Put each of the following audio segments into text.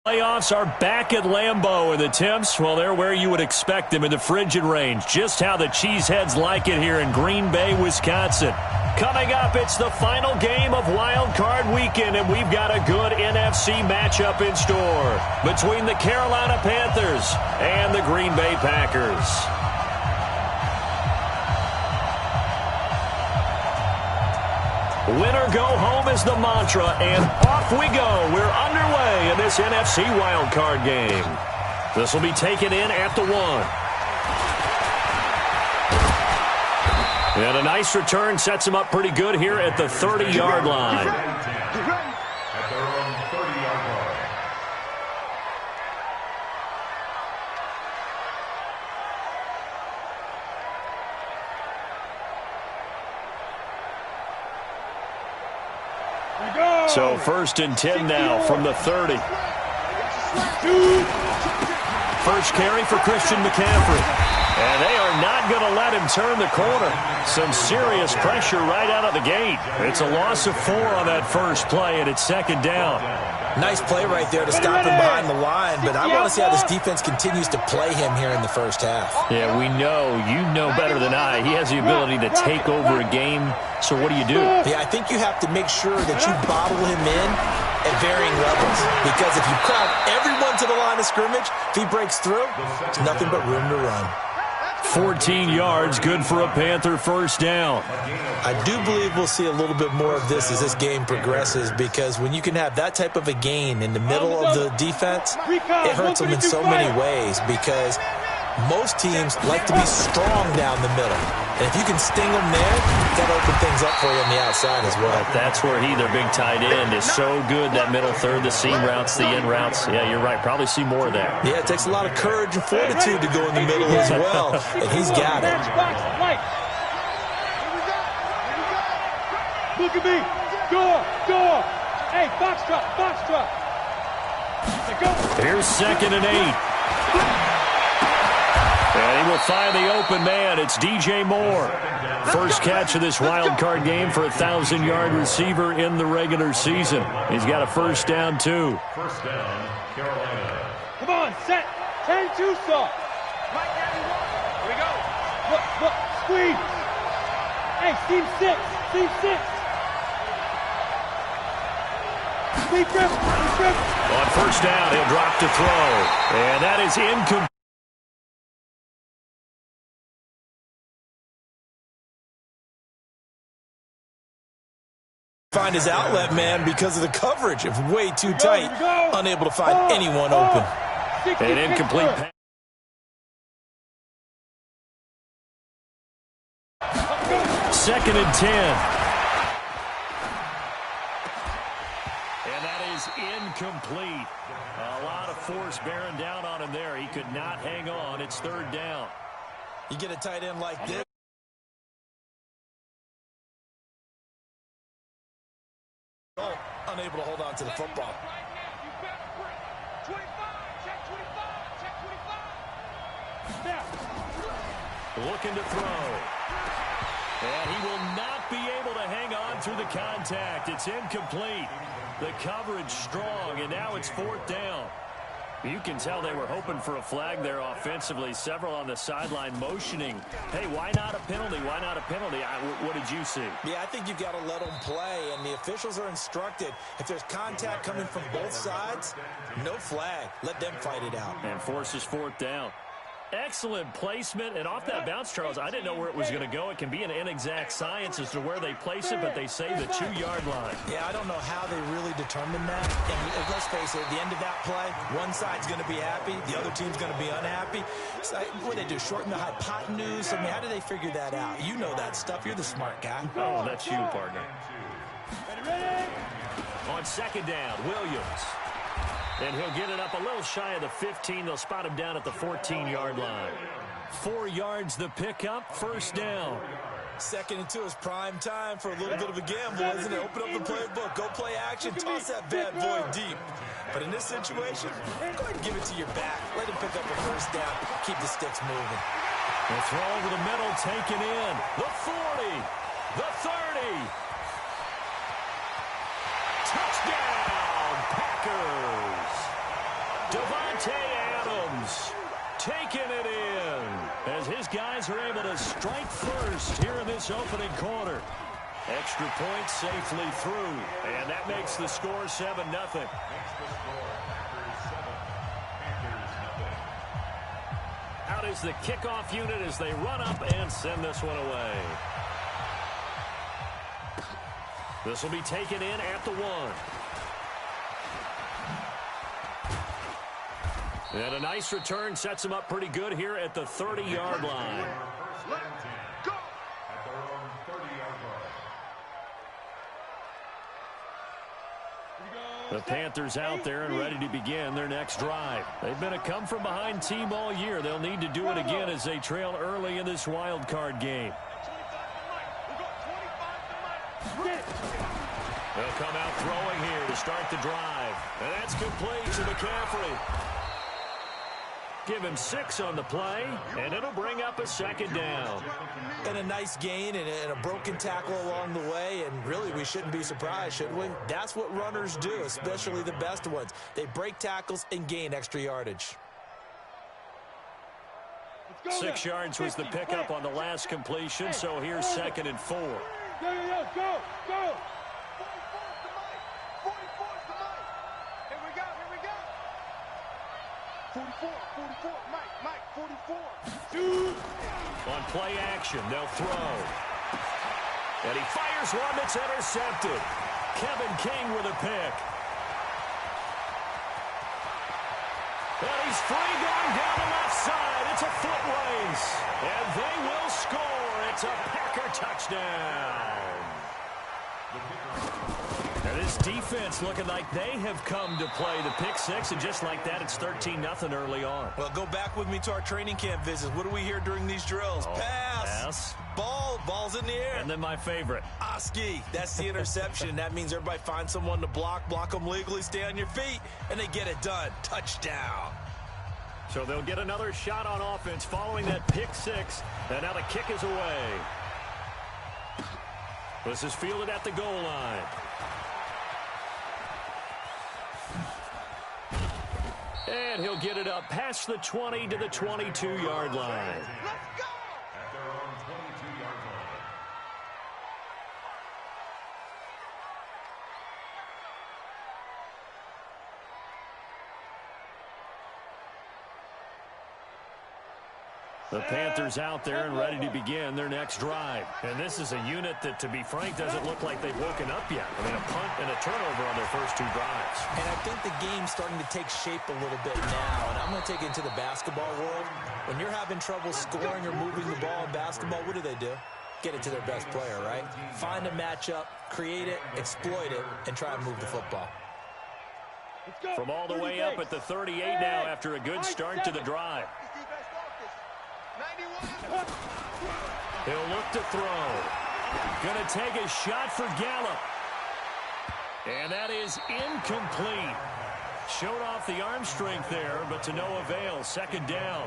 Playoffs are back at Lambeau, and the temps, well, they're where you would expect them in the frigid range. Just how the Cheeseheads like it here in Green Bay, Wisconsin. Coming up, it's the final game of Wild Card Weekend, and we've got a good NFC matchup in store between the Carolina Panthers and the Green Bay Packers. Winner go home is the mantra, and off we go. We're underway in this NFC wildcard game. This will be taken in at the 1. And a nice return sets him up pretty good here at the 30-yard line. At their own 30-yard line. So 1st and 10 now from the 30. First carry for Christian McCaffrey. And they are not going to let him turn the corner. Some serious pressure right out of the gate. It's a loss of 4 on that first play, and it's 2nd down. Nice play right there to stop him behind the line, but I want to see how this defense continues to play him here in the first half. Yeah, we know. You know better than I. He has the ability to take over a game, so what do you do? Yeah, I think you have to make sure that you bottle him in at varying levels, because if you crowd everyone to the line of scrimmage, if he breaks through, there's nothing but room to run. 14 yards, good for a Panther first down. I do believe we'll see a little bit more of this as this game progresses, because when you can have that type of a gain in the middle of the defense, it hurts them in so many ways, because most teams like to be strong down the middle. And if you can sting them there, that'll open things up for you on the outside as well. That's where their big tight end, is so good, that middle third, the seam routes, the in routes. Yeah, you're right. Probably see more of that. Yeah, it takes a lot of courage and fortitude to go in the middle as well, and he's got it. Look at me. Door. Hey, box drop. Here's 2nd and 8. And he will find the open man. It's DJ Moore. First catch of this wild card game for a 1,000-yard receiver in the regular season. He's got a first down, too. First down, Carolina. Come on, set. 10-2 stop. Right down you want. Here we go. Look, squeeze. Hey, team 6. Speed grip. On first down, he'll drop to throw. And that is incomplete. Find his outlet man because of the coverage. It's way too tight. Unable to find anyone open. An incomplete pass. Second and 10. And that is incomplete. A lot of force bearing down on him there. He could not hang on. It's 3rd down. You get a tight end like this. Unable to hold on to the football. Looking to throw. And he will not be able to hang on through the contact. It's incomplete. The coverage strong, and now it's 4th down. You can tell they were hoping for a flag there offensively. Several on the sideline motioning. Hey, why not a penalty? Why not a penalty? What did you see? Yeah, I think you've got to let them play, and the officials are instructed. If there's contact coming from both sides, no flag. Let them fight it out. And forces 4th down. Excellent placement, and off that bounce, Charles, I didn't know where it was going to go. It can be an inexact science as to where they place it, but they say the 2-yard line. Yeah, I don't know how they really determine that. And let's face it, at the end of that play, one side's going to be happy, the other team's going to be unhappy. So, what do they do, shorten the hypotenuse? I mean, how do they figure that out? You know that stuff. You're the smart guy. Oh, that's you, partner. On 2nd down, Williams. And he'll get it up a little shy of the 15. They'll spot him down at the 14-yard line. 4 yards the pickup, first down. 2nd and 2 is prime time for a little bit of a gamble, isn't it? Open up the playbook, go play action, toss that bad boy deep. But in this situation, go ahead and give it to your back. Let him pick up a first down. Keep the sticks moving. The throw over the middle, taken in. The 40, the 30. Touchdown, Packers. Devontae Adams taking it in as his guys are able to strike first here in this opening quarter. Extra point safely through, and that makes the score 7-0. Out is the kickoff unit as they run up and send this one away. This will be taken in at the 1. And a nice return sets him up pretty good here at the 30-yard line. The Panthers out there and ready to begin their next drive. They've been a come-from-behind team all year. They'll need to do it again as they trail early in this wild card game. They'll come out throwing here to start the drive. And that's complete to McCaffrey. Give him 6 on the play, and it'll bring up a 2nd down. And a nice gain and a broken tackle along the way, and really we shouldn't be surprised, should we? That's what runners do, especially the best ones. They break tackles and gain extra yardage. 6 yards was the pickup on the last completion, so here's 2nd and 4. Go. 44, Mike, 44. On play action, they'll throw. And he fires one that's intercepted. Kevin King with a pick. And he's free going down the left side. It's a foot race. And they will score. It's a Packer touchdown. And this defense looking like they have come to play the pick 6, and just like that, it's 13-0 early on. Well, go back with me to our training camp visits. What do we hear during these drills? Pass. Ball's in the air. And then my favorite. Oski. That's the interception. That means everybody finds someone to block them legally, stay on your feet, and they get it done. Touchdown. So they'll get another shot on offense following that pick 6, and now the kick is away. This is fielded at the goal line. And he'll get it up past the 20 to the 22-yard line. Let's go! At their own 22-yard line. The Panthers out there and ready to begin their next drive. And this is a unit that, to be frank, doesn't look like they've woken up yet. I mean, a punt and a turnover on their first 2 drives. And I think the game's starting to take shape a little bit now. And I'm going to take it into the basketball world. When you're having trouble scoring or moving the ball in basketball, what do? Get it to their best player, right? Find a matchup, create it, exploit it, and try and move the football. From all the way up at the 38 now after a good start to the drive. He'll look to throw. Going to take a shot for Gallup. And that is incomplete. Showed off the arm strength there, but to no avail. 2nd down.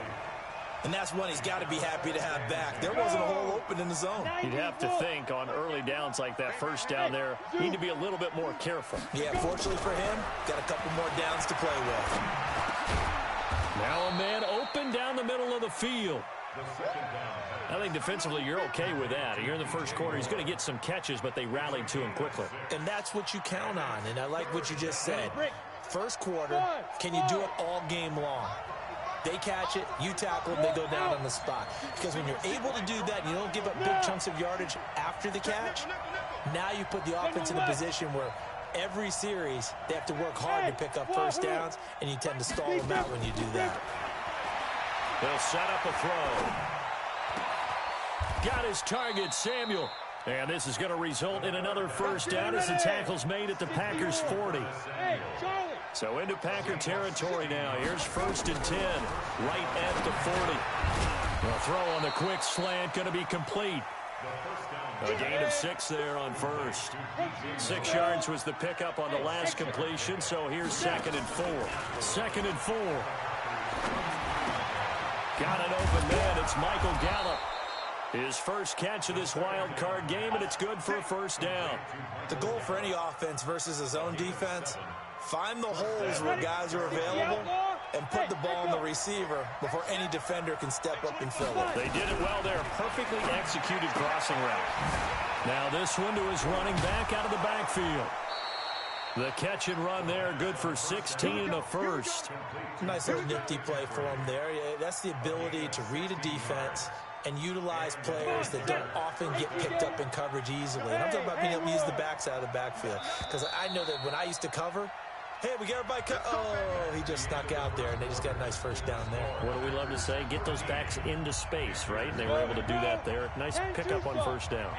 And that's one he's got to be happy to have back. There wasn't a hole open in the zone. You'd have to think on early downs like that, first down there, need to be a little bit more careful. Yeah, fortunately for him, got a couple more downs to play with. Now a man open down the middle of the field. I think defensively you're okay with that. Here in the first quarter, he's going to get some catches, but they rallied to him quickly. And that's what you count on, and I like what you just said. First quarter, can you do it all game long? They catch it, you tackle them, they go down on the spot. Because when you're able to do that, you don't give up big chunks of yardage after the catch, now you put the offense in a position where every series they have to work hard to pick up first downs, and you tend to stall them out when you do that. They'll set up a throw. Got his target, Samuel. And this is going to result in another first down as the tackle's made at the Packers' 40. So into Packer territory now. Here's 1st and 10, right at the 40. The throw on the quick slant going to be complete. A gain of 6 there on first. 6 yards was the pickup on the last completion, so here's 2nd and 4. 2nd and 4. Got an open man. It's Michael Gallup. His first catch of this wild card game, and it's good for a first down. The goal for any offense versus a zone defense, find the holes where guys are available and put the ball on the receiver before any defender can step up and fill it. They did it well there. Perfectly executed crossing route. Now this one to his running back out of the backfield. The catch and run there, good for 16 and a first. Nice little nifty play for him there. Yeah, that's the ability to read a defense and utilize players that don't often get picked up in coverage easily. And I'm talking about being able to use the backs out of the backfield. Because I know that when I used to cover, hey, we got everybody oh, he just snuck out there, and they just got a nice first down there. What do we love to say? Get those backs into space, right? And they were able to do that there. Nice pickup on first down.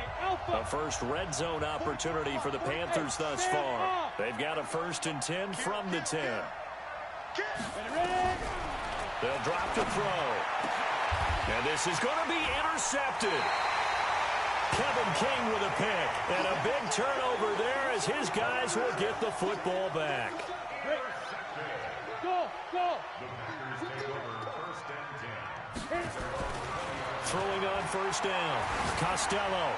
A first red zone opportunity for the Panthers thus far. They've got a 1st and 10 from the 10. They'll drop to throw. And this is going to be intercepted. Kevin King with a pick. And a big turnover there as his guys will get the football back. Go, go. Throwing on first down. Costello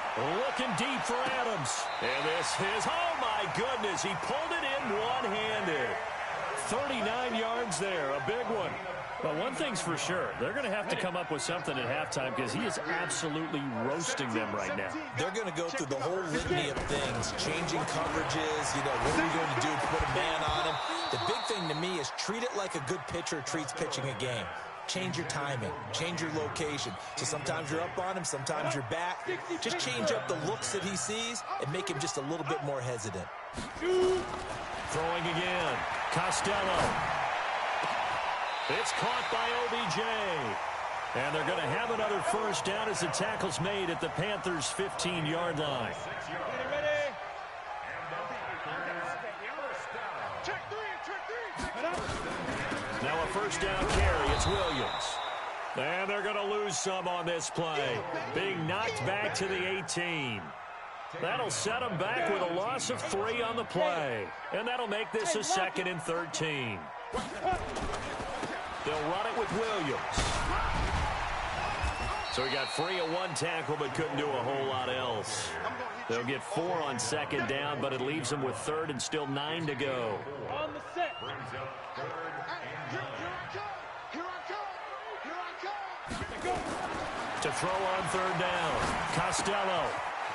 looking deep for Adams. And this is, oh my goodness, he pulled it in one-handed. 39 yards there, a big one. But one thing's for sure, they're going to have to come up with something at halftime because he is absolutely roasting them right now. They're going to go through the whole litany of things, changing coverages, what are we going to do to put a man on him? The big thing to me is treat it like a good pitcher treats pitching a game. Change your timing, change your location. So sometimes you're up on him, sometimes you're back. Just change up the looks that he sees and make him just a little bit more hesitant. Throwing again, Costello. It's caught by OBJ. And they're going to have another first down as the tackle's made at the Panthers' 15-yard line. Ready? Now a first down carry. It's Williams. And they're going to lose some on this play. Being knocked back to the 18. That'll set them back with a loss of 3 on the play. And that'll make this a 2nd and 13. They'll run it with Williams. So he got free of 1 tackle but couldn't do a whole lot else. They'll get 4 on 2nd down, but it leaves them with 3rd and still 9 to go. On the set. To throw on 3rd down. Costello.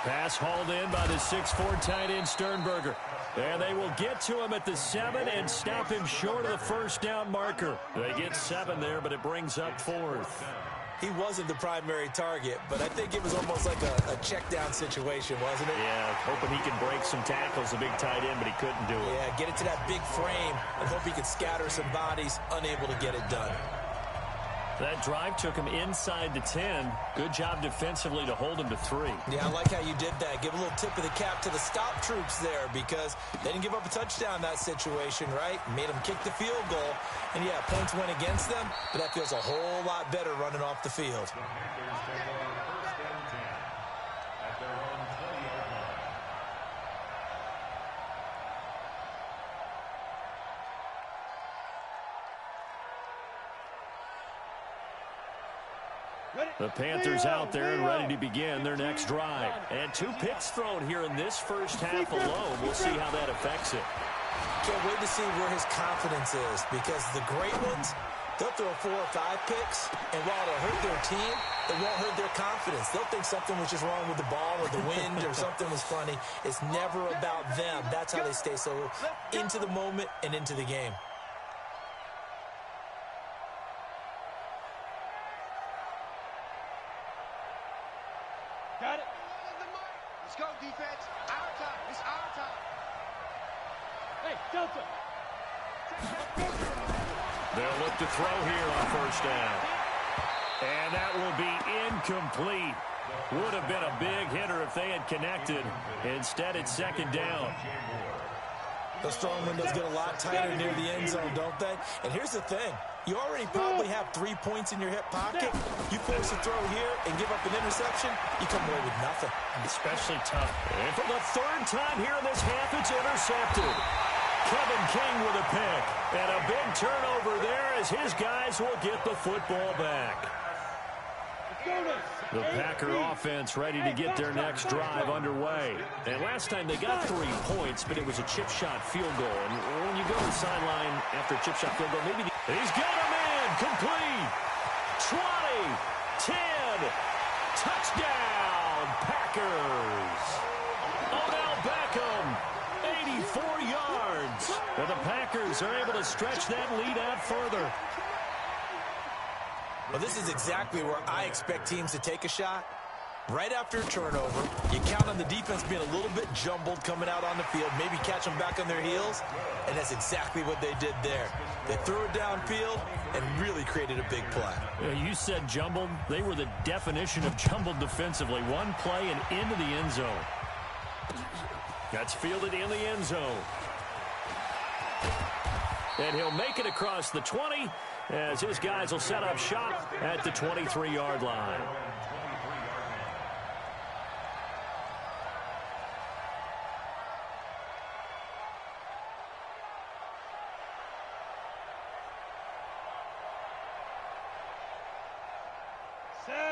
Pass hauled in by the 6'4" tight end Sternberger. And they will get to him at the 7 and stop him short of the first down marker. They get 7 there, but it brings up 4th. He wasn't the primary target, but I think it was almost like a check down situation, wasn't it? Yeah, hoping he could break some tackles, a big tight end, but he couldn't do it. Yeah, get it to that big frame and hope he could scatter some bodies, unable to get it done. That drive took him inside the 10. Good job defensively to hold him to 3. Yeah, I like how you did that. Give a little tip of the cap to the stop troops there because they didn't give up a touchdown in that situation, right? Made them kick the field goal. And, yeah, points went against them, but that feels a whole lot better running off the field. The Panthers out there and ready to begin their next drive. And 2 picks thrown here in this first half alone. We'll see how that affects it. Can't wait to see where his confidence is because the great ones, they'll throw 4 or 5 picks, and while it'll hurt their team, it won't hurt their confidence. They'll think something was just wrong with the ball or the wind or something was funny. It's never about them. That's how they stay so into the moment and into the game. Got it. Let's go, defense. Our time. It's our time. Hey, Delta. They'll look to throw here on first down. And that will be incomplete. Would have been a big hitter if they had connected. Instead, it's 2nd down. Those throwing windows get a lot tighter near the end zone, don't they? And here's the thing. You already probably have 3 points in your hip pocket. You force a throw here and give up an interception, you come away with nothing. Especially tough. And for the 3rd time here in this half, it's intercepted. Kevin King with a pick. And a big turnover there as his guys will get the football back. The Packer offense ready to get their next drive underway. And last time they got 3 points, but it was a chip shot field goal. And when you go to the sideline after a chip shot field goal, maybe He's got him in. Complete. 20, 10, touchdown, Packers. Odell Beckham, 84 yards. And the Packers are able to stretch that lead out further. Well, this is exactly where I expect teams to take a shot. Right after a turnover, you count on the defense being a little bit jumbled coming out on the field, maybe catch them back on their heels, and that's exactly what they did there. They threw it downfield and really created a big play. Yeah, you said jumbled. They were the definition of jumbled defensively. One play and into the end zone. That's fielded in the end zone. And he'll make it across the 20 as his guys will set up shop at the 23-yard line.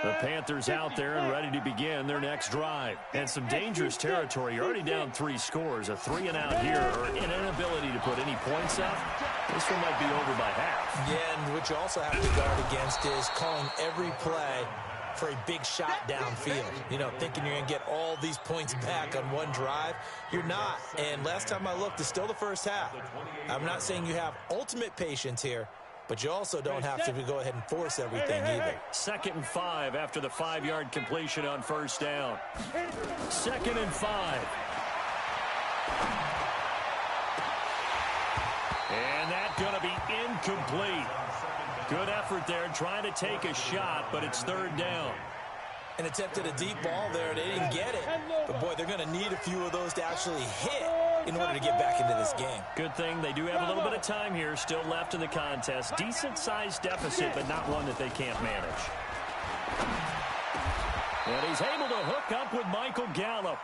The Panthers out there and ready to begin their next drive. And some dangerous territory. You're already down 3 scores. A 3-and-out here or an inability to put any points up. This one might be over by half. Yeah, and what you also have to guard against is calling every play for a big shot downfield. You know, thinking you're going to get all these points back on one drive. You're not. And last time I looked, it's still the first half. I'm not saying you have ultimate patience here, but you also don't have to go ahead and force everything either. 2nd and 5 after the 5-yard completion on first down. 2nd and 5. And that's going to be incomplete. Good effort there trying to take a shot, but it's 3rd down. And attempted a deep ball there. They didn't get it. But, boy, they're going to need a few of those to actually hit in order to get back into this game. Good thing they do have a little bit of time here still left in the contest. Decent-sized deficit, but not one that they can't manage. And he's able to hook up with Michael Gallup.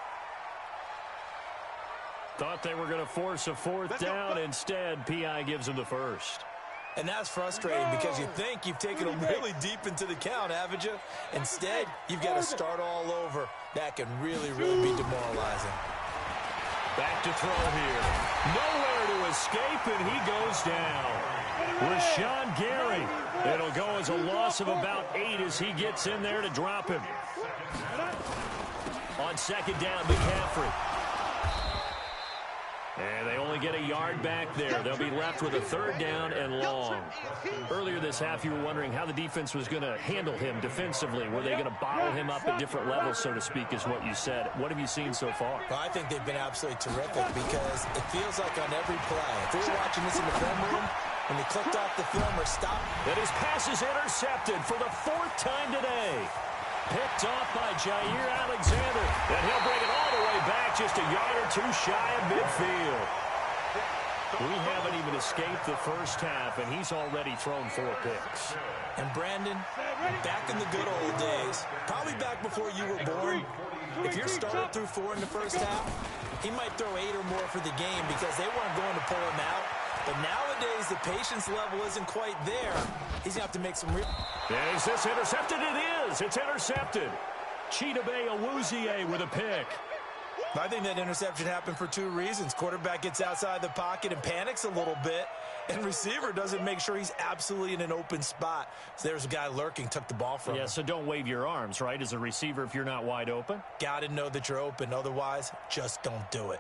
Thought they were going to force a 4th down. Instead, P.I. gives him the first. And that's frustrating because you think you've taken them really deep into the count, haven't you? Instead, you've got to start all over. That can really, really be demoralizing. Back to throw here. Nowhere to escape, and he goes down. Rashawn Gary. It'll go as a loss of about 8 as he gets in there to drop him. On 2nd down, McCaffrey. And they only get a yard back there. They'll be left with a 3rd down and long. Earlier this half, you were wondering how the defense was going to handle him defensively. Were they going to bottle him up at different levels, so to speak, is what you said. What have you seen so far? Well, I think they've been absolutely terrific because it feels like on every play, if we were watching this in the film room, when they clicked off the film or stopped. And his pass is intercepted for the 4th time today. Picked off by Jair Alexander. And he'll bring it all the way back just a yard or 2 shy of midfield. We haven't even escaped the first half, and he's already thrown 4 picks. And Brandon, back in the good old days, probably back before you were born, if you're started through 4 in the first half, he might throw 8 or more for the game because they weren't going to pull him out. But nowadays, the patience level isn't quite there. He's going to have to make some real... Is this intercepted? It is. It's intercepted. Chidobe Awuzie with a pick. I think that interception happened for 2 reasons. Quarterback gets outside the pocket and panics a little bit, and receiver doesn't make sure he's absolutely in an open spot. So there's a guy lurking, took the ball from him. Yeah, so don't wave your arms, right, as a receiver if you're not wide open? Got to know that you're open. Otherwise, just don't do it.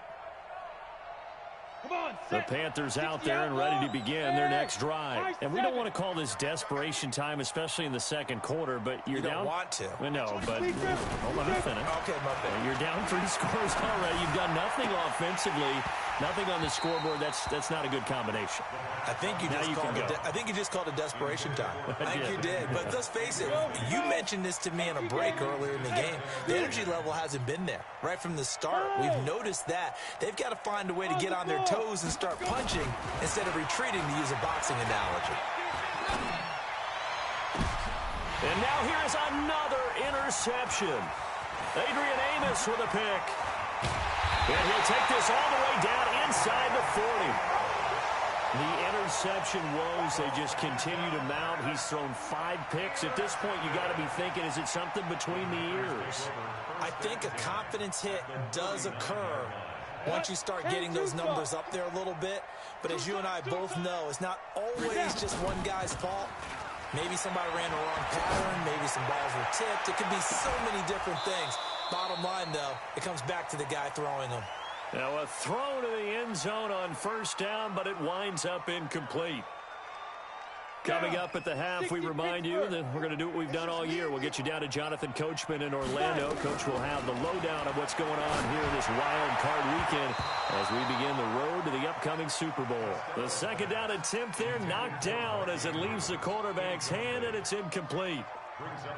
The Panthers out there and ready to begin their next drive. And we don't want to call this desperation time, especially in the 2nd quarter, but you're down. You don't want to. Well, no, but hold on a minute. Okay, my bad. You're down 3 scores already. You've done nothing offensively, nothing on the scoreboard. That's not a good combination. I think you just called it desperation time. I think you did. But let's face it, you mentioned this to me in a break earlier in the game. The energy level hasn't been there right from the start. We've noticed that. They've got to find a way to get on their toes and start punching instead of retreating, to use a boxing analogy. And now here's another interception. Adrian Amos with a pick. And he'll take this all the way down inside the 40. The interception woes, they just continue to mount. He's thrown 5 picks. At this point, you got to be thinking, is it something between the ears? I think a confidence hit does occur once you start getting those numbers up there a little bit. But as you and I both know, it's not always just one guy's fault. Maybe somebody ran the wrong pattern. Maybe some balls were tipped. It could be so many different things. Bottom line, though, it comes back to the guy throwing them. Now a throw to the end zone on first down, but it winds up incomplete. Coming up at the half, we remind you that we're going to do what we've done all year. We'll get you down to Jonathan Coachman in Orlando. Coach will have the lowdown of what's going on here this wild card weekend as we begin the road to the upcoming Super Bowl. The second down attempt there knocked down as it leaves the quarterback's hand, and it's incomplete.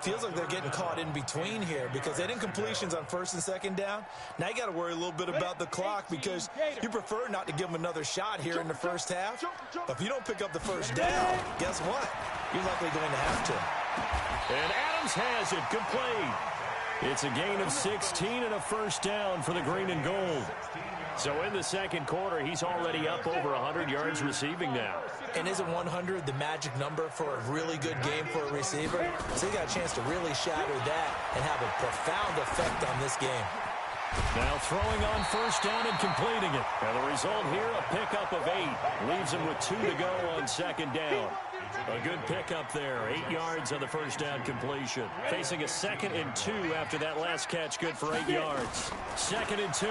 Feels like they're getting caught in between here because they did incompletions on first and second down. Now you got to worry a little bit about the clock because you prefer not to give them another shot here in the first half. But if you don't pick up the first down, guess what? You're likely going to have to. And Adams has it complete. It's a gain of 16 and a first down for the green and gold. So in the second quarter, he's already up over 100 yards receiving now. And isn't 100 the magic number for a really good game for a receiver? So he got a chance to really shatter that and have a profound effect on this game. Now throwing on first down and completing it. And the result here, a pickup of 8. Leaves him with 2 to go on second down. A good pickup there. 8 yards on the first down completion. Facing a 2nd and 2 after that last catch, good for 8 yards. 2nd and 2.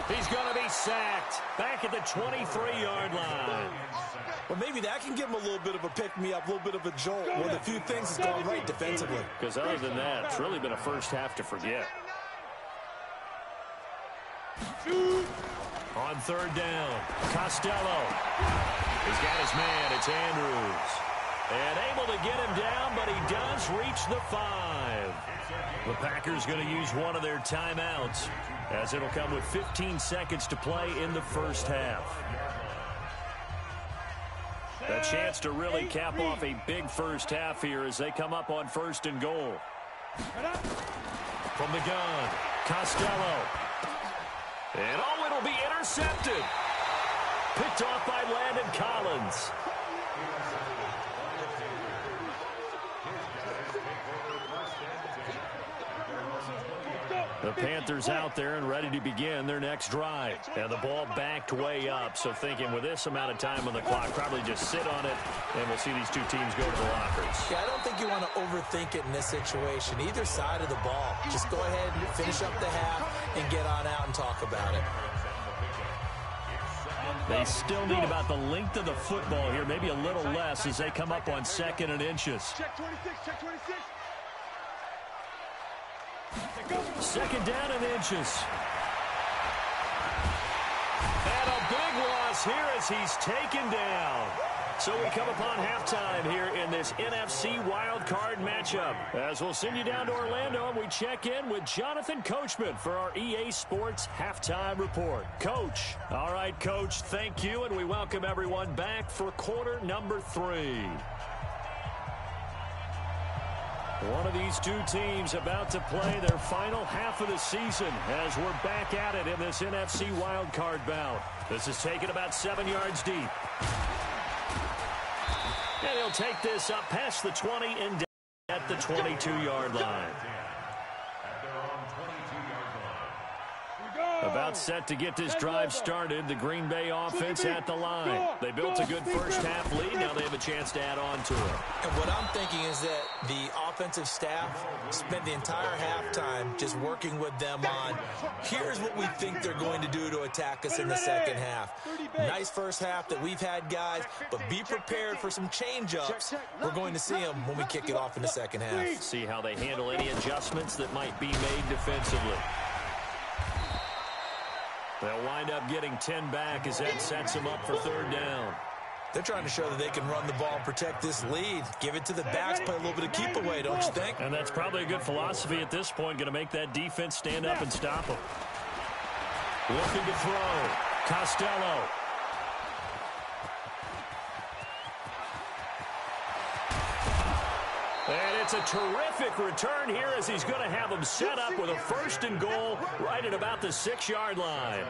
He's going to be sacked back at the 23-yard line. Well, maybe that can give him a little bit of a pick-me-up, a little bit of a jolt. One of the few things that's gone right defensively. Because other than that, it's really been a first half to forget. On third down, Costello. He's got his man. It's Andrews. And able to get him down, but he does reach the 5. The Packers going to use one of their timeouts, as it'll come with 15 seconds to play in the first half. A chance to really cap off a big first half here as they come up on 1st and goal. From the gun, Costello. And oh, it'll be intercepted. Picked off by Landon Collins. The Panthers out there and ready to begin their next drive. And the ball backed way up, so thinking with this amount of time on the clock, probably just sit on it, and we'll see these two teams go to the lockers. Yeah, I don't think you want to overthink it in this situation. Either side of the ball. Just go ahead and finish up the half and get on out and talk about it. They still need about the length of the football here, maybe a little less as they come up on 2nd and inches. Check 26, check 26. 2nd down and inches. And a big loss here as he's taken down. So we come upon halftime here in this NFC Wildcard matchup. As we'll send you down to Orlando and we check in with Jonathan Coachman for our EA Sports Halftime Report. Coach. All right, Coach, thank you, and we welcome everyone back for quarter number 3. One of these two teams about to play their final half of the season as we're back at it in this NFC Wildcard bout. This is taken about 7 yards deep. And he'll take this up past the 20 and down at the 22-yard line. About set to get this drive started. The Green Bay offense at the line. They built a good first half lead. Now they have a chance to add on to it. And what I'm thinking is that the offensive staff spent the entire halftime just working with them on, here's what we think they're going to do to attack us in the second half. Nice first half that we've had, guys, but be prepared for some change-ups. We're going to see them when we kick it off in the second half. See how they handle any adjustments that might be made defensively. They'll wind up getting 10 back as that sets them up for third down. They're trying to show that they can run the ball and protect this lead. Give it to the backs, play a little bit of keep away, don't you think? And that's probably a good philosophy at this point, going to make that defense stand up and stop them. Looking to throw. Costello. And It's a terrific return here as he's going to have them set up with a 1st and goal right at about the 6-yard line.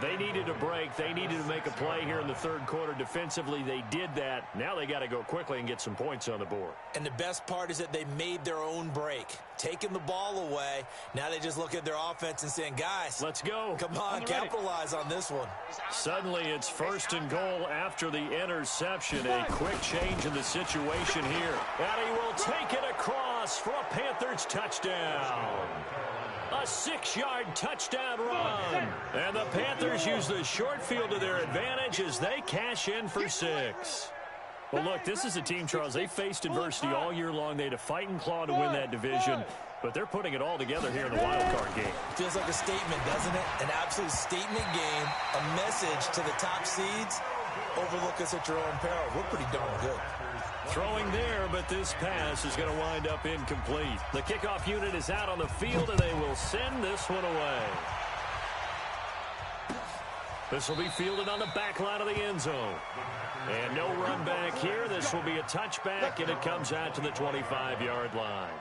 They needed a break. They needed to make a play here in the 3rd quarter. Defensively, they did that. Now they got to go quickly and get some points on the board. And the best part is that they made their own break, taking the ball away. Now they just look at their offense and saying, guys, let's go. Come on, capitalize on this one. Suddenly it's 1st and goal after the interception. A quick change in the situation here. And he will take it across for a Panthers touchdown. A 6-yard touchdown run. And the Panthers use the short field to their advantage as they cash in for 6. Well, look, this is a team, Charles. They faced adversity all year long. They had to fight and claw to win that division. But they're putting it all together here in the wild card game. Feels like a statement, doesn't it? An absolute statement game. A message to the top seeds. Overlook us at your own peril. We're pretty darn good. Throwing there, but this pass is going to wind up incomplete. The kickoff unit is out on the field, and they will send this one away. This will be fielded on the back line of the end zone. And no run back here. This will be a touchback, and it comes out to the 25-yard line.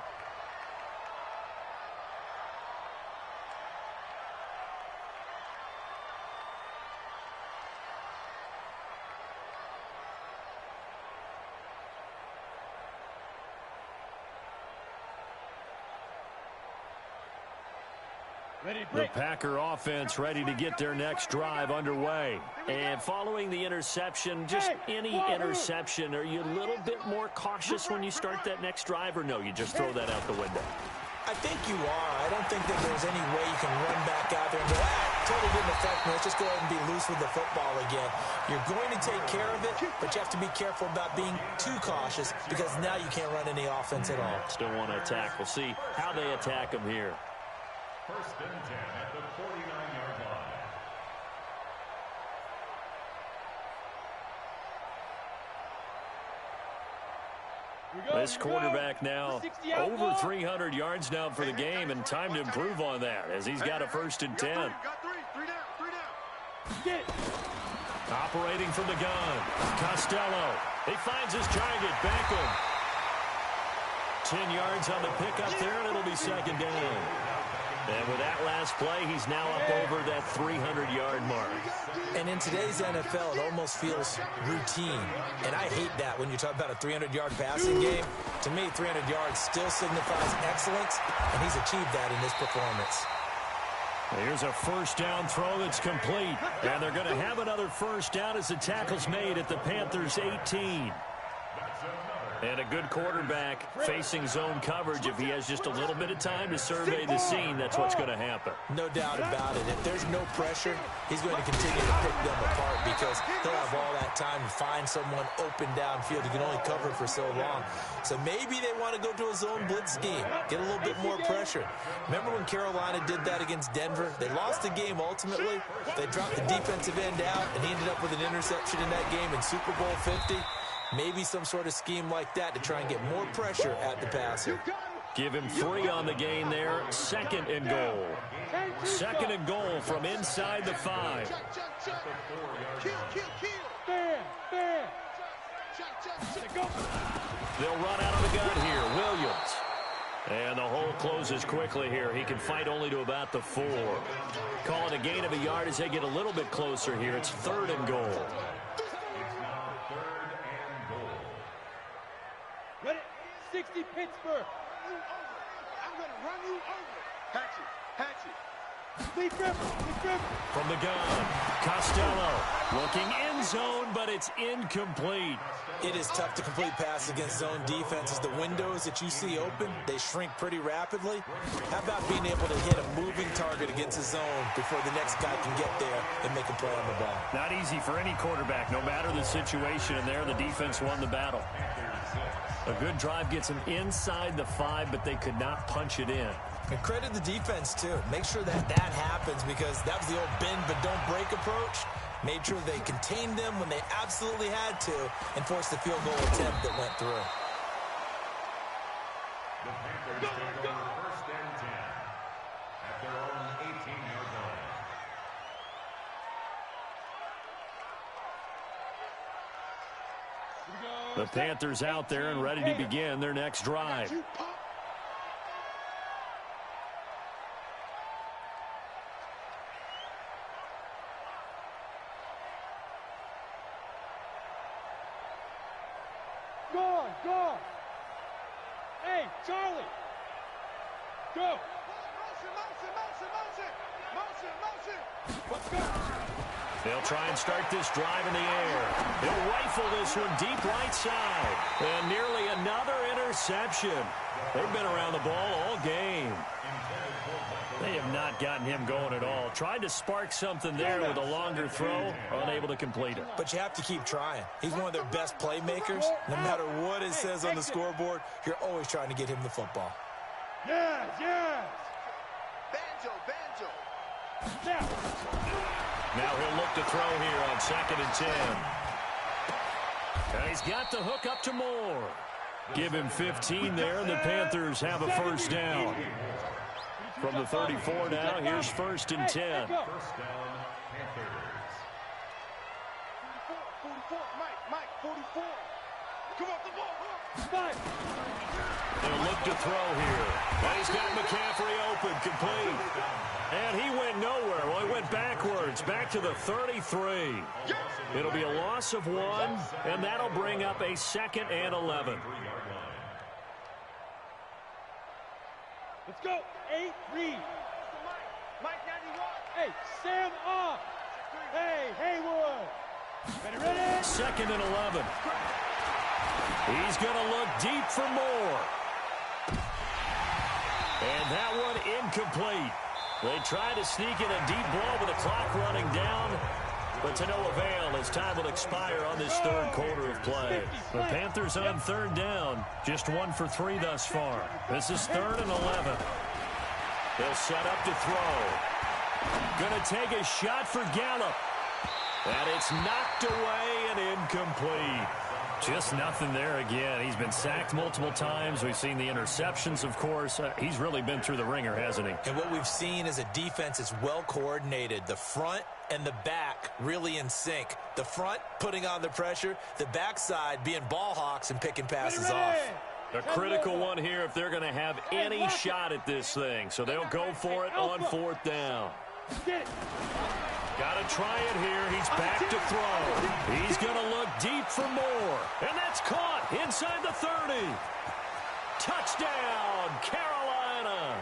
The Packer offense ready to get their next drive underway. And following the interception, just any interception, are you a little bit more cautious when you start that next drive, or no, you just throw that out the window? I think you are. I don't think that there's any way you can run back out there and go, totally didn't affect me. Let's just go ahead and be loose with the football again. You're going to take care of it, but you have to be careful about being too cautious because now you can't run any offense at all. Still want to attack. We'll see how they attack them here. 1st and 10 at the 49-yard line. This quarterback now over 300 yards now for the game, and time to improve on that as he's got a 1st and 10. Operating from the gun, Costello. He finds his target, Beckham. 10 yards on the pickup there, and it'll be 2nd down. And with that last play, he's now up over that 300-yard mark. And in today's NFL, it almost feels routine. And I hate that when you talk about a 300-yard passing game. To me, 300 yards still signifies excellence, and he's achieved that in this performance. Here's a 1st down throw that's complete. And they're going to have another 1st down as the tackle's made at the Panthers' 18. And a good quarterback facing zone coverage. If he has just a little bit of time to survey the scene, that's what's going to happen. No doubt about it. If there's no pressure, he's going to continue to pick them apart because he'll have all that time to find someone open downfield. He can only cover for so long. So maybe they want to go to a zone blitz scheme, get a little bit more pressure. Remember when Carolina did that against Denver? They lost the game ultimately. They dropped the defensive end out, and he ended up with an interception in that game in Super Bowl 50. Maybe some sort of scheme like that to try and get more pressure at the passer. Give him 3 on the gain there. 2nd and goal. 2nd and goal from inside the 5. They'll run out of the gun here. Williams. And the hole closes quickly here. He can fight only to about the 4. Call it a gain of a yard as they get a little bit closer here. It's 3rd and goal. Ready? 60 Pittsburgh. I'm going to run you over. Hatchet. From the gun, Costello looking end zone, but it's incomplete. It is tough to complete passes against zone defenses. The windows that you see open, they shrink pretty rapidly. How about being able to hit a moving target against a zone before the next guy can get there and make a play on the ball? Not easy for any quarterback, no matter the situation, and there the defense won the battle. A good drive gets them inside the 5, but they could not punch it in. And credit the defense, too. Make sure that that happens because that was the old bend but don't break approach. Made sure they contained them when they absolutely had to and forced the field goal attempt that went through. The Panthers take over 1st and 10 at their own 18-yard line. The Panthers out there and ready to begin their next drive. Go! Hey, Charlie! Go! Motion! They'll try and start this drive in the air. They'll rifle this one deep right side. And nearly another interception. They've been around the ball all game. They have not gotten him going at all. Tried to spark something there with a longer throw, unable to complete it. But you have to keep trying. He's one of their best playmakers. No matter what it says on the scoreboard, you're always trying to get him the football. Yes! Banjo! Now he'll look to throw here on 2nd and 10. And he's got the hook up to Moore. Give him 15 there, and the Panthers have a first down. From the 34 now, here's 1st and 10. 44, Mike, 44. Come on, the ball. They'll look to throw here. And he's got McCaffrey open, complete. And he went nowhere. Well, he went backwards, back to the 33. It'll be a loss of 1, and that'll bring up a 2nd and 11. Let's go. 8, read. Mike 91. Hey, Sam off. Hey, Haywood. Ready? 2nd and 11. He's going to look deep for more. And that one incomplete. They try to sneak in a deep ball with the clock running down, but to no avail as time will expire on this 3rd quarter of play. The Panthers on 3rd down, just 1 for 3 thus far. This is 3rd and 11. They'll set up to throw. Going to take a shot for Gallup. And it's knocked away and incomplete. Just nothing there again. He's been sacked multiple times. We've seen the interceptions, of course. He's really been through the ringer, hasn't he? And what we've seen is a defense is well coordinated. The front and the back really in sync. The front putting on the pressure. The backside being ball hawks and picking passes off. A critical one here if they're going to have any shot at this thing. So they'll go for it on 4th down. Got to try it here. He's back to throw. He's going to look deep for more. And that's caught inside the 30. Touchdown, Carolina.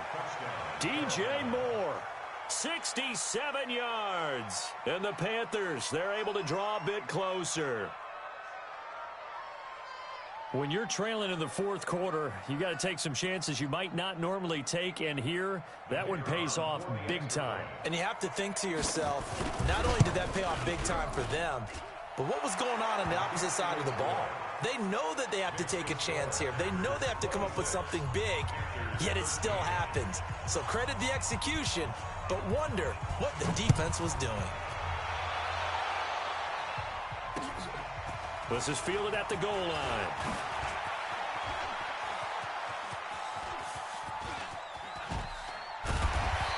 DJ Moore, 67 yards. And the Panthers, they're able to draw a bit closer. When you're trailing in the 4th quarter, you got to take some chances you might not normally take, and here, that one pays off big time. And you have to think to yourself, not only did that pay off big time for them, but what was going on the opposite side of the ball? They know that they have to take a chance here. They know they have to come up with something big, yet it still happens. So credit the execution, but wonder what the defense was doing. This is fielded at the goal line.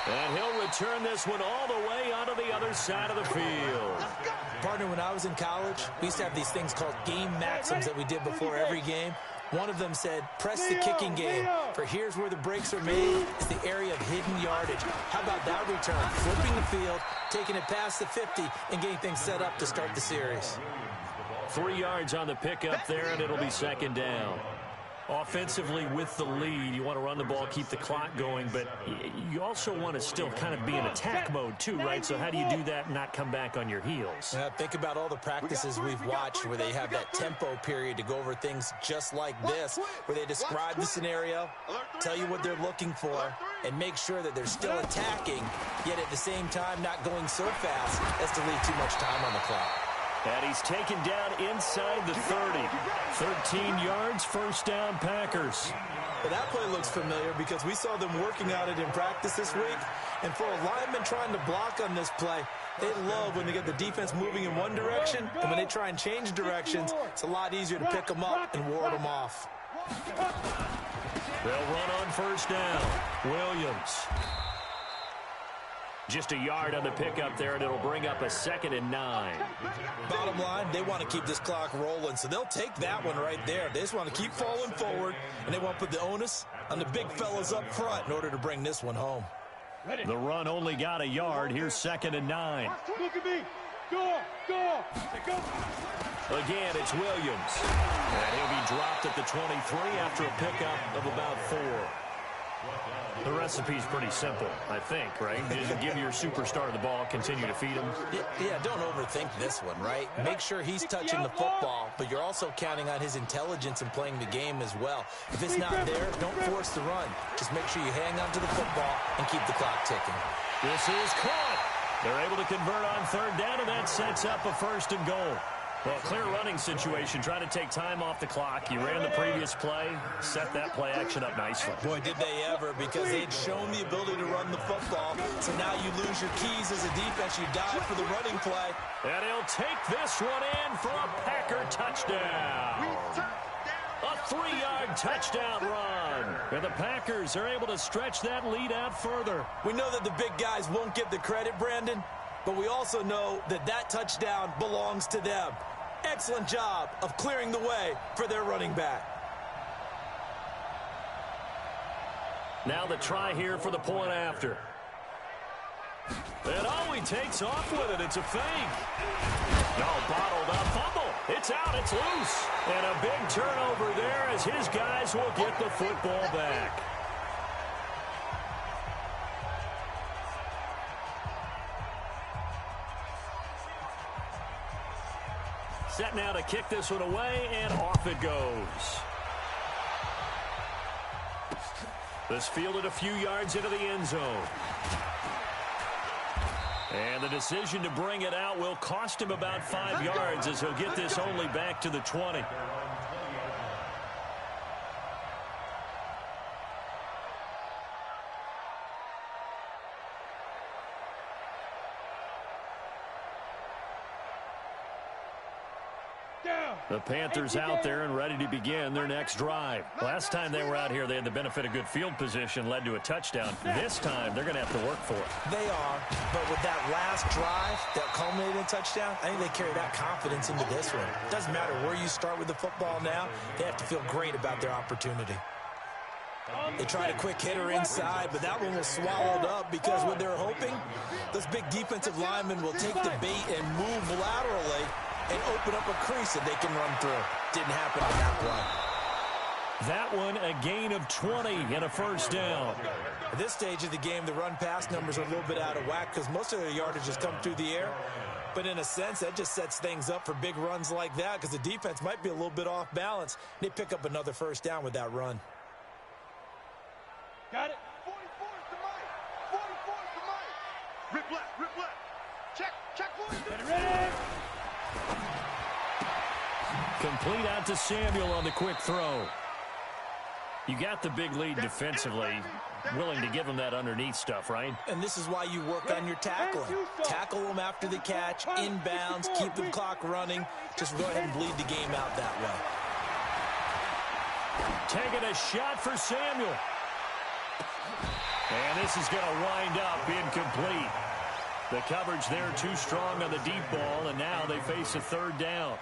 And he'll return this one all the way onto the other side of the field. Partner, when I was in college, we used to have these things called game maxims that we did before every game. One of them said, press the kicking game, for here's where the breaks are made. It's the area of hidden yardage. How about that return? Flipping the field, taking it past the 50, and getting things set up to start the series. 3 yards on the pickup there, and it'll be 2nd down. Offensively with the lead, you want to run the ball, keep the clock going, but you also want to still kind of be in attack mode too, right? So how do you do that and not come back on your heels? Think about all the practices we've watched where they have that tempo period to go over things just like this, where they describe the scenario, tell you what they're looking for, and make sure that they're still attacking, yet at the same time not going so fast as to leave too much time on the clock. And he's taken down inside the 30. 13 yards, 1st down, Packers. Well, that play looks familiar because we saw them working on it in practice this week. And for a lineman trying to block on this play, they love when they get the defense moving in one direction. And when they try and change directions, it's a lot easier to pick them up and ward them off. They'll run on 1st down. Williams. Just a yard on the pickup there, and it'll bring up a 2nd and 9. Bottom line, they want to keep this clock rolling, so they'll take that one right there. They just want to keep falling forward, and they want to put the onus on the big fellas up front in order to bring this one home. The run only got a yard. Here's 2nd and 9. Look at me. Go. Again, it's Williams. And he'll be dropped at the 23 after a pickup of about 4. The recipe's pretty simple, I think, right? Just give your superstar the ball, continue to feed him. Yeah, don't overthink this one, right? Make sure he's touching the football, but you're also counting on his intelligence in playing the game as well. If it's not there, don't force the run. Just make sure you hang on to the football and keep the clock ticking. This is caught. They're able to convert on 3rd down, and that sets up a 1st and goal. Well, clear running situation. Try to take time off the clock. You ran the previous play, set that play action up nicely. Boy, did they ever, because they'd shown the ability to run the football. So now you lose your keys as a defense. You dive for the running play. And he'll take this one in for a Packer touchdown. A 3-yard touchdown run. And the Packers are able to stretch that lead out further. We know that the big guys won't get the credit, Brandon, but we also know that that touchdown belongs to them. Excellent job of clearing the way for their running back. Now the try here for the point after. And he takes off with it. It's a fake. No, bottled up fumble. It's out. It's loose. And a big turnover there as his guys will get the football back. Set now to kick this one away, and off it goes. This fielded a few yards into the end zone. And the decision to bring it out will cost him about 5 yards as he'll get this only back to the 20. The Panthers out there and ready to begin their next drive. Last time they were out here, they had the benefit of good field position, led to a touchdown. This time, they're going to have to work for it. They are, but with that last drive that culminated in a touchdown, I think they carry that confidence into this one. It doesn't matter where you start with the football now. They have to feel great about their opportunity. They tried a quick hitter inside, but that one was swallowed up because what they're hoping, those big defensive linemen will take the bait and move laterally and open up a crease that they can run through. Didn't happen on that play. That one, a gain of 20 and a first down. At this stage of the game, the run-pass numbers are a little bit out of whack because most of their yardage has come through the air. But in a sense, that just sets things up for big runs like that because the defense might be a little bit off balance. They pick up another first down with that run. Got it. 44 to Mike. 44 to Mike. Rip left. Check, boys. Ready. Complete out to Samuel on the quick throw. You got the big lead defensively. Willing to give him that underneath stuff, right? And this is why you work on your tackling. Tackle them after the catch, inbounds, keep the clock running. Just go ahead and bleed the game out that way. Taking a shot for Samuel. And this is going to wind up incomplete. The coverage there too strong on the deep ball, and now they face a third down.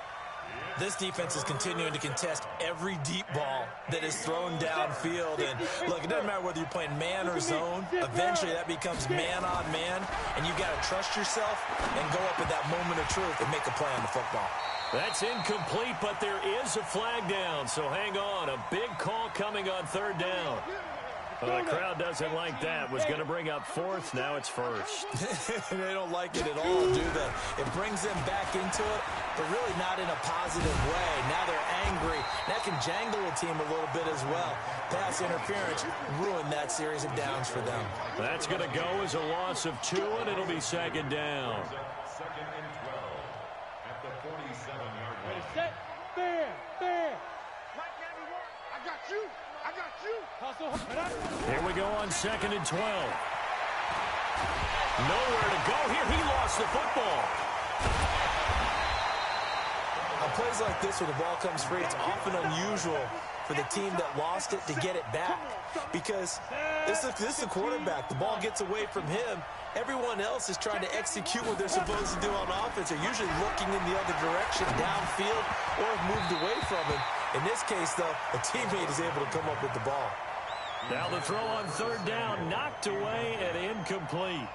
This defense is continuing to contest every deep ball that is thrown downfield. And look, it doesn't matter whether you're playing man or zone. Eventually that becomes man on man, and you've got to trust yourself and go up at that moment of truth and make a play on the football. That's incomplete, but there is a flag down, so hang on. A big call coming on third down. Well, the crowd doesn't like that. Was going to bring up fourth. Now it's first. They don't like it at all, do they? It brings them back into it, but really not in a positive way. Now they're angry. That can jangle a team a little bit as well. Pass interference ruined that series of downs for them. That's going to go as a loss of 2, and it'll be second down. Second and 12 at the 47-yard line. Set. Fair. Right now, everyone. I got you. Hustle. Here we go on second and 12. Nowhere to go here. He lost the football. I'll plays like this where the ball comes free, it's often unusual for the team that lost it to get it back because this is the quarterback. The ball gets away from him. Everyone else is trying to execute what they're supposed to do on offense. They're usually looking in the other direction, downfield, or have moved away from him. In this case, though, a teammate is able to come up with the ball. Now the throw on third down, knocked away and incomplete.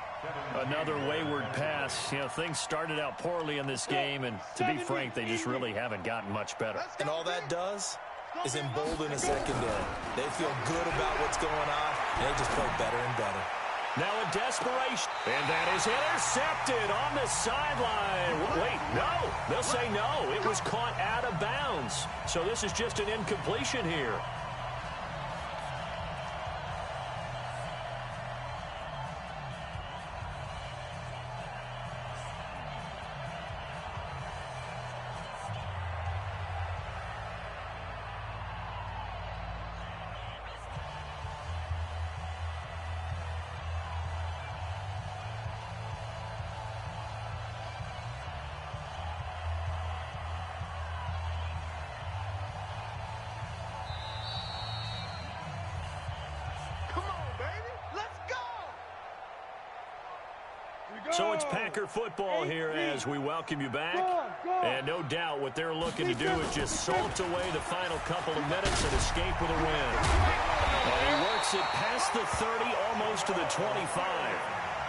Another wayward pass. You know, things started out poorly in this game, and to be frank, they just really haven't gotten much better. And all that does is embolden a secondary. They feel good about what's going on, and they just play better and better. Now a desperation, and that is intercepted on the sideline. Wait, no. They'll say no. It was caught out of bounds. So this is just an incompletion here. So it's Packer football here as we welcome you back. And no doubt what they're looking to do is just salt away the final couple of minutes and escape with a win. And he works it past the 30, almost to the 25.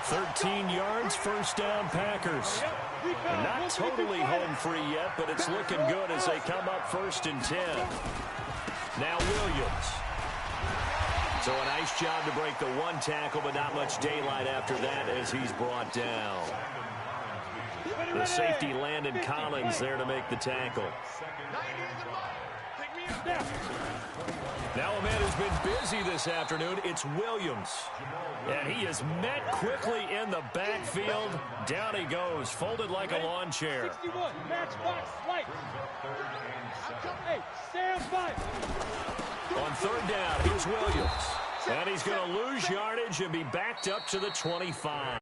13 yards, first down Packers. And not totally home free yet, but it's looking good as they come up 1st and 10. Now Williams. So a nice job to break the one tackle, but not much daylight after that as he's brought down. The safety Landon Collins there to make the tackle. Now a man who's been busy this afternoon, it's Williams. And he is met quickly in the backfield. Down he goes, folded like a lawn chair. 61, match box, right. Hey, stand by. On third down, here's Williams. And he's going to lose yardage and be backed up to the 25.